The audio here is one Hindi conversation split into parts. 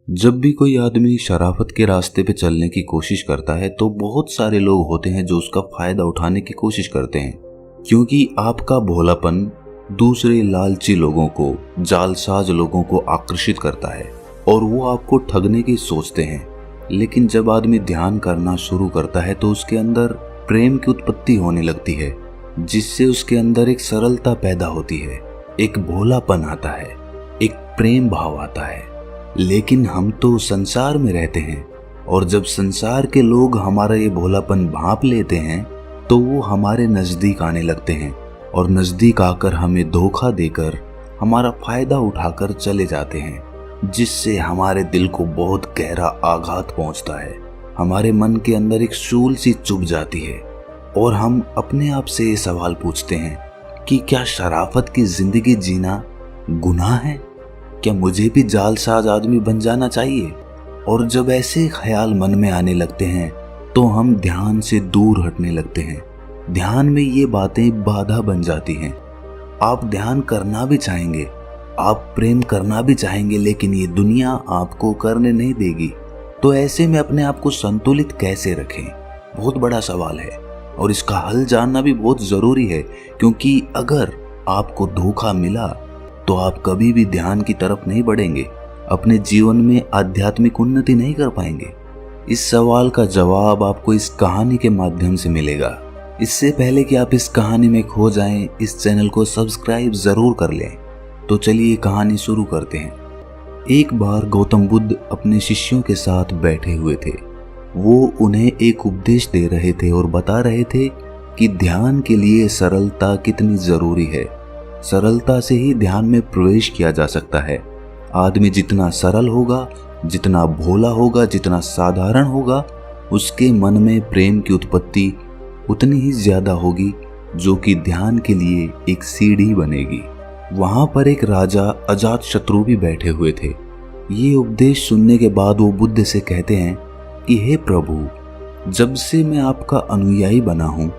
जब भी कोई आदमी शराफत के रास्ते पे चलने की कोशिश करता है तो बहुत सारे लोग होते हैं जो उसका फायदा उठाने की कोशिश करते हैं, क्योंकि आपका भोलापन दूसरे लालची लोगों को, जालसाज लोगों को आकर्षित करता है और वो आपको ठगने की सोचते हैं। लेकिन जब आदमी ध्यान करना शुरू करता है तो उसके अंदर प्रेम की उत्पत्ति होने लगती है, जिससे उसके अंदर एक सरलता पैदा होती है, एक भोलापन आता है, एक प्रेम भाव आता है। लेकिन हम तो संसार में रहते हैं और जब संसार के लोग हमारा ये भोलापन भांप लेते हैं तो वो हमारे नजदीक आने लगते हैं और नजदीक आकर हमें धोखा देकर हमारा फायदा उठाकर चले जाते हैं, जिससे हमारे दिल को बहुत गहरा आघात पहुंचता है। हमारे मन के अंदर एक शूल सी चुभ जाती है और हम अपने आप से ये सवाल पूछते हैं कि क्या शराफत की जिंदगी जीना गुनाह है? क्या मुझे भी जालसाज आदमी बन जाना चाहिए? और जब ऐसे ख्याल मन में आने लगते हैं तो हम ध्यान से दूर हटने लगते हैं। ध्यान में ये बातें बाधा बन जाती हैं। आप ध्यान करना भी चाहेंगे, आप प्रेम करना भी चाहेंगे, लेकिन ये दुनिया आपको करने नहीं देगी। तो ऐसे में अपने आप को संतुलित कैसे रखें? बहुत बड़ा सवाल है और इसका हल जानना भी बहुत जरूरी है, क्योंकि अगर आपको धोखा मिला तो आप कभी भी ध्यान की तरफ नहीं बढ़ेंगे, अपने जीवन में आध्यात्मिक उन्नति नहीं कर पाएंगे। इस सवाल का जवाब आपको इस कहानी के माध्यम से मिलेगा। इससे पहले कि आप इस कहानी में खो जाएं, इस चैनल को सब्सक्राइब जरूर कर लें। तो चलिए कहानी शुरू करते हैं। एक बार गौतम बुद्ध अपने शिष्यों के साथ बैठे हुए थे। वो उन्हें एक उपदेश दे रहे थे और बता रहे थे कि ध्यान के लिए सरलता कितनी जरूरी है। सरलता से ही ध्यान में प्रवेश किया जा सकता है। आदमी जितना सरल होगा, जितना भोला होगा, जितना साधारण होगा, उसके मन में प्रेम की उत्पत्ति उतनी ही ज्यादा होगी, जो कि ध्यान के लिए एक सीढ़ी बनेगी। वहां पर एक राजा अजातशत्रु भी बैठे हुए थे। ये उपदेश सुनने के बाद वो बुद्ध से कहते हैं कि हे प्रभु, जब से मैं आपका अनुयायी बना हूं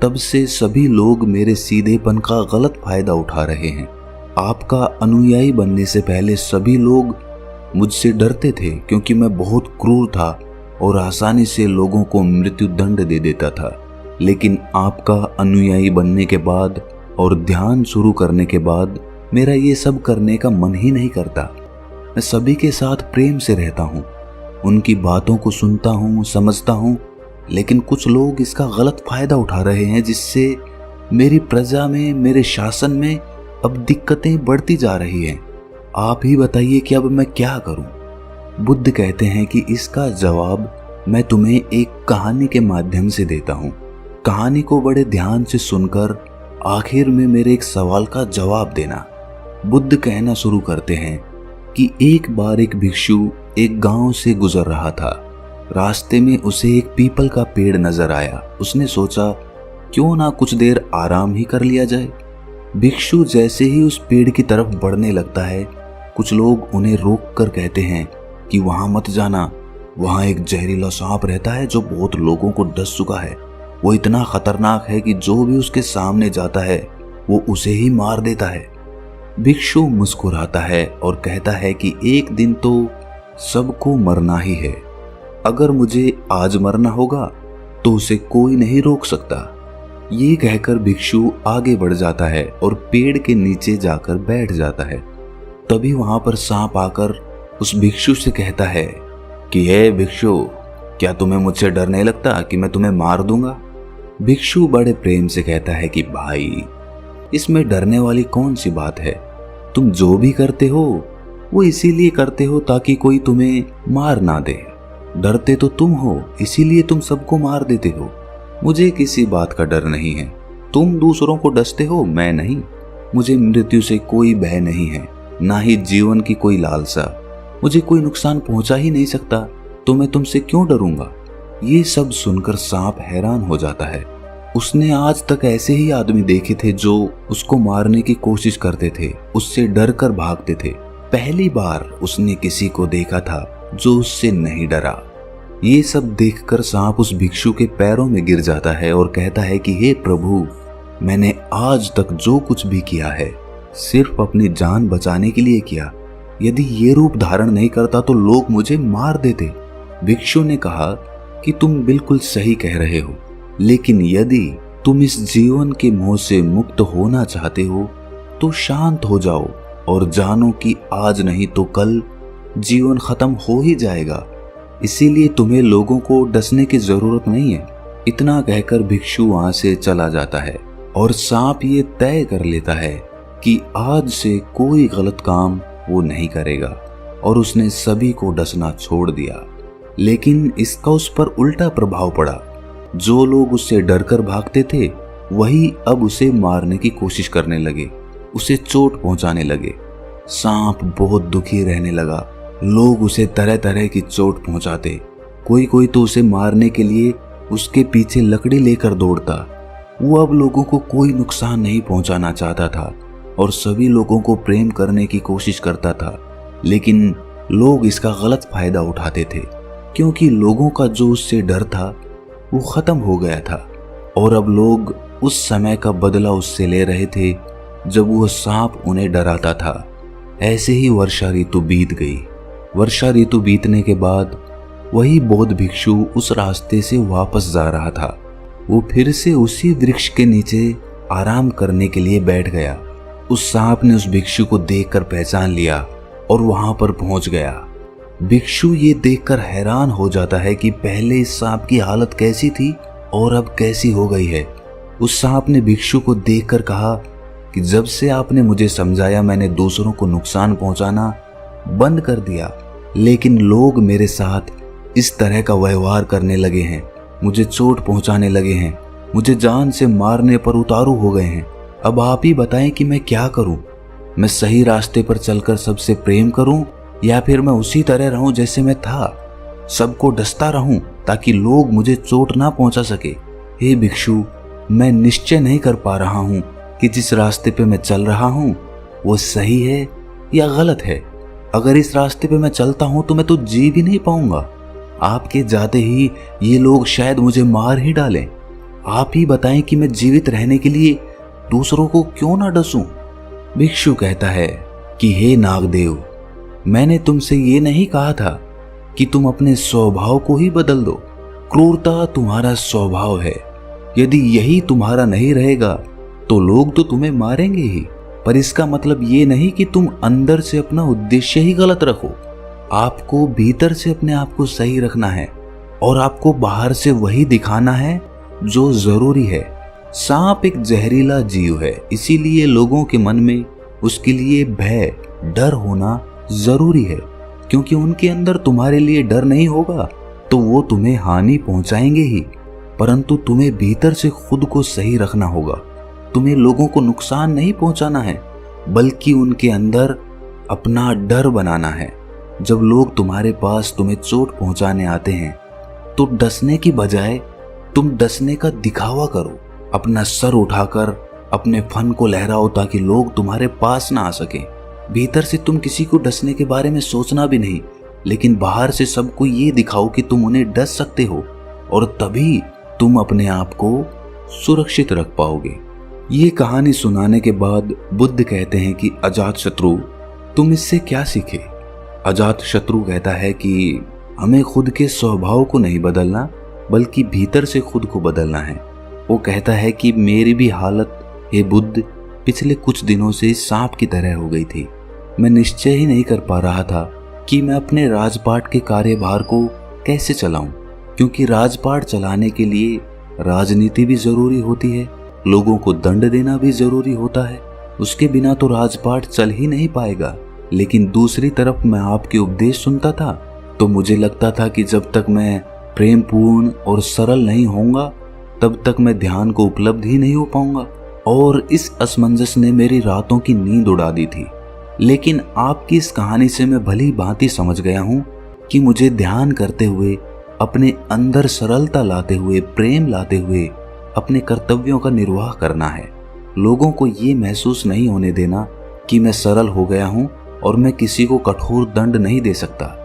तब से सभी लोग मेरे सीधेपन का गलत फायदा उठा रहे हैं। आपका अनुयायी बनने से पहले सभी लोग मुझसे डरते थे, क्योंकि मैं बहुत क्रूर था और आसानी से लोगों को मृत्यु दंड दे देता था। लेकिन आपका अनुयायी बनने के बाद और ध्यान शुरू करने के बाद मेरा ये सब करने का मन ही नहीं करता। मैं सभी के साथ प्रेम से रहता हूँ, उनकी बातों को सुनता हूँ, समझता हूँ। लेकिन कुछ लोग इसका गलत फायदा उठा रहे हैं, जिससे मेरी प्रजा में, मेरे शासन में अब दिक्कतें बढ़ती जा रही हैं। आप ही बताइए कि अब मैं क्या करूं? बुद्ध कहते हैं कि इसका जवाब मैं तुम्हें एक कहानी के माध्यम से देता हूं। कहानी को बड़े ध्यान से सुनकर आखिर में मेरे एक सवाल का जवाब देना। बुद्ध कहना शुरू करते हैं कि एक बार एक भिक्षु एक गांव से गुजर रहा था। रास्ते में उसे एक पीपल का पेड़ नजर आया। उसने सोचा क्यों ना कुछ देर आराम ही कर लिया जाए। भिक्षु जैसे ही उस पेड़ की तरफ बढ़ने लगता है, कुछ लोग उन्हें रोक कर कहते हैं कि वहां मत जाना, वहां एक जहरीला सांप रहता है जो बहुत लोगों को डस चुका है। वो इतना खतरनाक है कि जो भी उसके सामने जाता है वो उसे ही मार देता है। भिक्षु मुस्कुराता है और कहता है कि एक दिन तो सबको मरना ही है। अगर मुझे आज मरना होगा तो उसे कोई नहीं रोक सकता। ये कहकर भिक्षु आगे बढ़ जाता है और पेड़ के नीचे जाकर बैठ जाता है। तभी वहां पर सांप आकर उस भिक्षु से कहता है कि हे भिक्षु, क्या तुम्हें मुझसे डर नहीं लगता कि मैं तुम्हें मार दूंगा? भिक्षु बड़े प्रेम से कहता है कि भाई, इसमें डरने वाली कौन सी बात है? तुम जो भी करते हो वो इसीलिए करते हो ताकि कोई तुम्हें मार ना दे। डरते तो तुम हो, इसीलिए तुम सबको मार देते हो। मुझे किसी बात का डर नहीं है। तुम दूसरों को डसते हो, मैं नहीं। मुझे मृत्यु से कोई भय नहीं है, ना ही जीवन की कोई लालसा। मुझे कोई नुकसान पहुंचा ही नहीं सकता, तो मैं तुमसे क्यों डरूंगा? ये सब सुनकर सांप हैरान हो जाता है। उसने आज तक ऐसे ही आदमी देखे थे जो उसको मारने की कोशिश करते थे, उससे डर कर भागते थे। पहली बार उसने किसी को देखा था जो उससे नहीं डरा। ये सब देखकर सांप उस भिक्षु के पैरों में गिर जाता है और कहता है कि हे प्रभु, मैंने आज तक जो कुछ भी किया है सिर्फ अपनी जान बचाने के लिए किया। यदि ये रूप धारण नहीं करता तो लोग मुझे मार देते। भिक्षु ने कहा कि तुम बिल्कुल सही कह रहे हो, लेकिन यदि तुम इस जीवन के मोह से मुक्त होना चाहते हो तो शांत हो जाओ और जानो कि आज नहीं तो कल जीवन खत्म हो ही जाएगा। इसीलिए तुम्हें लोगों को डसने की जरूरत नहीं है। इतना कहकर भिक्षु वहां से चला जाता है और सांप ये तय कर लेता है कि आज से कोई गलत काम वो नहीं करेगा और उसने सभी को डसना छोड़ दिया। लेकिन इसका उस पर उल्टा प्रभाव पड़ा। जो लोग उससे डरकर भागते थे वही अब उसे मारने की कोशिश करने लगे, उसे चोट पहुंचाने लगे। सांप बहुत दुखी रहने लगा। लोग उसे तरह तरह की चोट पहुंचाते। कोई तो उसे मारने के लिए उसके पीछे लकड़ी लेकर दौड़ता। वो अब लोगों को कोई नुकसान नहीं पहुंचाना चाहता था और सभी लोगों को प्रेम करने की कोशिश करता था, लेकिन लोग इसका गलत फायदा उठाते थे क्योंकि लोगों का जो उससे डर था वो खत्म हो गया था और अब लोग उस समय का बदला उससे ले रहे थे जब वो सांप उन्हें डराता था। ऐसे ही वर्षा ऋतु बीत गई। वर्षा ऋतु बीतने के बाद वही बौद्ध भिक्षु उस रास्ते से वापस जा रहा था। वो फिर से उसी वृक्ष के नीचे आराम करने के लिए बैठ गया। उस सांप ने उस भिक्षु को देखकर पहचान लिया और वहां पर पहुंच गया। भिक्षु ये देखकर हैरान हो जाता है कि पहले इस सांप की हालत कैसी थी और अब कैसी हो गई है। उस सांप ने भिक्षु को देखकर कहा कि जब से आपने मुझे समझाया मैंने दूसरों को नुकसान पहुंचाना बंद कर दिया, लेकिन लोग मेरे साथ इस तरह का व्यवहार करने लगे हैं, मुझे चोट पहुंचाने लगे हैं, मुझे जान से मारने पर उतारू हो गए हैं। अब आप ही बताएं कि मैं क्या करूं? मैं सही रास्ते पर चलकर सबसे प्रेम करूं या फिर मैं उसी तरह रहूं जैसे मैं था, सबको डसता रहूं ताकि लोग मुझे चोट ना पहुंचा सके? हे भिक्षु, मैं निश्चय नहीं कर पा रहा हूं कि जिस रास्ते पे मैं चल रहा हूं वो सही है या गलत है। अगर इस रास्ते पे मैं चलता हूं तो मैं तो जी भी नहीं पाऊंगा। आपके जाते ही ये लोग शायद मुझे मार ही डालें। आप ही बताएं कि मैं जीवित रहने के लिए दूसरों को क्यों ना डसूं? भिक्षु कहता है कि हे नागदेव, मैंने तुमसे ये नहीं कहा था कि तुम अपने स्वभाव को ही बदल दो। क्रूरता तुम्हारा स्वभाव है। यदि यही तुम्हारा नहीं रहेगा तो लोग तो तुम्हें मारेंगे ही, पर इसका मतलब ये नहीं कि तुम अंदर से अपना उद्देश्य ही गलत रखो। आपको भीतर से अपने आप को सही रखना है और आपको बाहर से वही दिखाना है जो जरूरी है। सांप एक जहरीला जीव है, इसीलिए लोगों के मन में उसके लिए भय, डर होना जरूरी है, क्योंकि उनके अंदर तुम्हारे लिए डर नहीं होगा तो वो तुम्हें हानि पहुंचाएंगे ही। परंतु तुम्हें भीतर से खुद को सही रखना होगा। तुम्हें लोगों को नुकसान नहीं पहुंचाना है, बल्कि उनके अंदर अपना डर बनाना है। जब लोग तुम्हारे पास तुम्हें चोट पहुंचाने आते हैं तो डसने की बजाय तुम डसने का दिखावा करो। अपना सर उठाकर अपने फन को लहराओ ताकि लोग तुम्हारे पास ना आ सके। भीतर से तुम किसी को डसने के बारे में सोचना भी नहीं, लेकिन बाहर से सबको ये दिखाओ कि तुम उन्हें डस सकते हो और तभी तुम अपने आप को सुरक्षित रख पाओगे। ये कहानी सुनाने के बाद बुद्ध कहते हैं कि अजातशत्रु, तुम इससे क्या सीखे? अजातशत्रु कहता है कि हमें खुद के स्वभाव को नहीं बदलना, बल्कि भीतर से खुद को बदलना है। वो कहता है कि मेरी भी हालत, हे बुद्ध, पिछले कुछ दिनों से सांप की तरह हो गई थी। मैं निश्चय ही नहीं कर पा रहा था कि मैं अपने राजपाट के कार्यभार को कैसे चलाऊं, क्योंकि राजपाट चलाने के लिए राजनीति भी जरूरी होती है, लोगों को दंड देना भी जरूरी होता है। उसके बिना तो राजपाट चल ही नहीं पाएगा। लेकिन दूसरी तरफ मैं आपके उपदेश सुनता था तो मुझे लगता था कि जब तक मैं प्रेमपूर्ण और सरल नहीं होऊंगा तब तक मैं ध्यान को उपलब्ध ही नहीं हो पाऊंगा, और इस असमंजस ने मेरी रातों की नींद उड़ा दी थी। लेकिन आपकी इस कहानी से मैं भली भांति समझ गया हूं कि मुझे ध्यान करते हुए, अपने अंदर सरलता लाते हुए, प्रेम लाते हुए अपने कर्तव्यों का निर्वाह करना है। लोगों को ये महसूस नहीं होने देना कि मैं सरल हो गया हूं और मैं किसी को कठोर दंड नहीं दे सकता।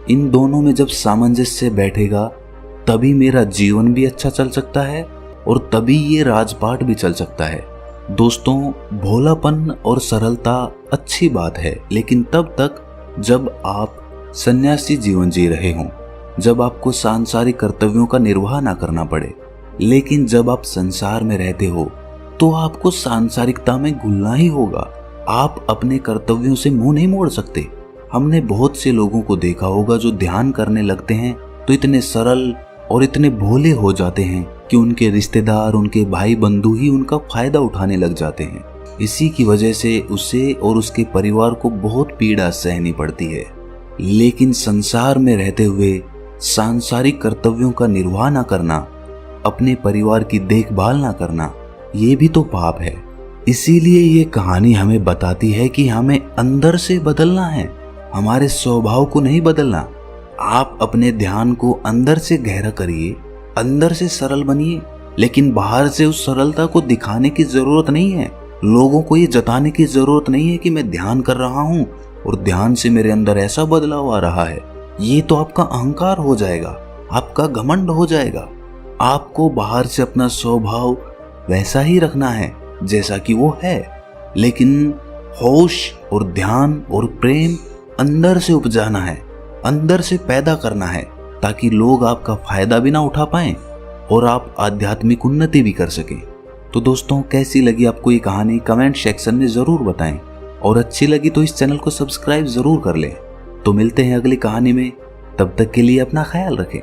इन दोनों में जब सामंजस्य बैठेगा तभी मेरा जीवन भी अच्छा चल सकता है और तभी ये राजपाट भी चल सकता है। दोस्तों, भोलापन और सरलता अच्छी बात है, लेकिन तब तक जब आप सन्यासी जीवन जी रहे हों, जब आपको सांसारिक कर्तव्यों का निर्वाह ना करना पड़े। लेकिन जब आप संसार में रहते हो तो आपको सांसारिकता में घुलना ही होगा। आप अपने कर्तव्यों से मुंह नहीं मोड़ सकते। हमने बहुत से लोगों को देखा होगा जो ध्यान करने लगते हैं तो इतने सरल और इतने भोले हो जाते हैं कि उनके रिश्तेदार, उनके भाई बंधु ही उनका फायदा उठाने लग जाते हैं। इसी की वजह से उसे और उसके परिवार को बहुत पीड़ा सहनी पड़ती है। लेकिन संसार में रहते हुए सांसारिक कर्तव्यों का निर्वाह न करना, अपने परिवार की देखभाल न करना, ये भी तो पाप है। इसीलिए ये कहानी हमें बताती है कि हमें अंदर से बदलना है, हमारे स्वभाव को नहीं बदलना। आप अपने ध्यान को अंदर से गहरा करिए, अंदर से सरल बनिए, लेकिन बाहर से उस सरलता को दिखाने की जरूरत नहीं है। लोगों को ये जताने की जरूरत नहीं है कि मैं ध्यान कर रहा हूँ और ध्यान से मेरे अंदर ऐसा बदलाव आ रहा है। ये तो आपका अहंकार हो जाएगा, आपका घमंड हो जाएगा। आपको बाहर से अपना स्वभाव वैसा ही रखना है जैसा कि वो है, लेकिन होश और ध्यान और प्रेम अंदर से उपजाना है, अंदर से पैदा करना है, ताकि लोग आपका फायदा भी ना उठा पाएं और आप आध्यात्मिक उन्नति भी कर सकें। तो दोस्तों, कैसी लगी आपको ये कहानी कमेंट सेक्शन में जरूर बताएं, और अच्छी लगी तो इस चैनल को सब्सक्राइब जरूर कर लें। तो मिलते हैं अगली कहानी में, तब तक के लिए अपना ख्याल रखें।